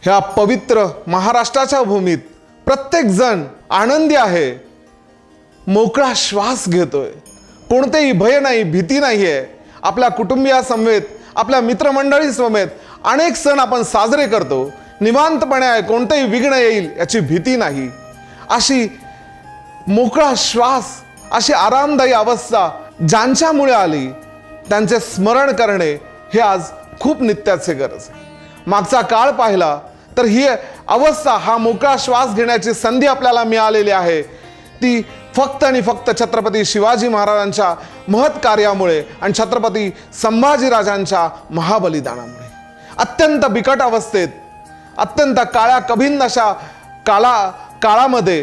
ह्या पवित्र महाराष्ट्राच्या भूमीत प्रत्येक जण आनंदी आहे, मोकळा श्वास घेतोय, कोणतेही भय नाही, भीती नाहीये। आपल्या कुटुंबियासमवेत, आपल्या मित्रमंडळी समेत अनेक सण आपण साजरे करतो, निवांतपणे आहे, कोणतेही विघ्न येईल याची भीती नाही। अशी मोकळा श्वास, अशी आरामदायी अवस्था ज्यांच्यामुळे आली त्यांचे स्मरण करणे हे आज खूप नित्याचे गरज आहे। मागचा काळ पाहिला तर ही अवस्था, हा मोकळा श्वास घेण्याची संधी आपल्याला मिळालेली आहे, ती फक्त आणि फक्त छत्रपती शिवाजी महाराजांच्या महत् कार्यामुळे आणि छत्रपती संभाजीराजांच्या महाबलिदानामुळे। अत्यंत बिकट अवस्थेत, अत्यंत काळ्या कभिन्न अशा काळामध्ये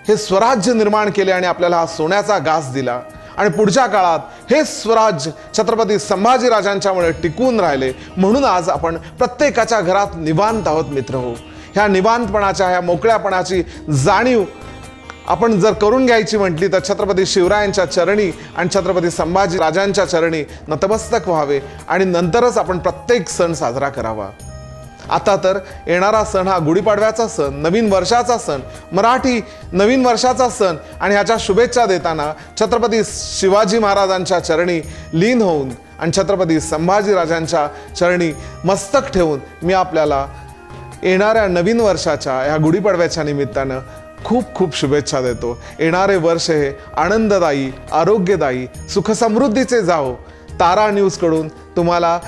हे स्वराज्य निर्माण केले आणि आपल्याला हा सोन्याचा घास दिला आणि पुढच्या काळात हे स्वराज्य छत्रपती संभाजीराजांच्यामुळे टिकून राहिले। म्हणून आज आपण प्रत्येकाच्या घरात निवांत आहोत मित्रहो। ह्या निवांतपणाच्या, ह्या मोकळ्यापणाची जाणीव आपण जर करून घ्यायची म्हटली तर छत्रपती शिवरायांच्या चरणी आणि छत्रपती संभाजीराजांच्या चरणी नतमस्तक व्हावे आणि नंतरच आपण प्रत्येक सण साजरा करावा। आता तर येणारा सण हा गुढीपाडव्याचा सण, नवीन वर्षाचा सण, मराठी नवीन वर्षाचा सण आणि ह्याच्या शुभेच्छा देताना छत्रपती शिवाजी महाराजांच्या चरणी लीन होऊन आणि छत्रपती संभाजीराजांच्या चरणी मस्तक ठेवून मी आपल्याला येणाऱ्या नवीन वर्षाच्या ह्या गुढीपाडव्याच्या निमित्तानं खूप खूप शुभेच्छा देतो। येणारे वर्ष हे आनंददायी, आरोग्यदायी, सुखसमृद्धीचे जावो। तारा न्यूजकडून तुम्हाला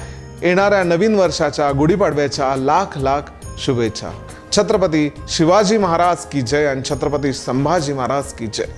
येणाऱ्या नवीन वर्षाच्या गुढीपाडव्याच्या लाख लाख शुभेच्छा। छत्रपती शिवाजी महाराज की जय आणि छत्रपती संभाजी महाराज की जय।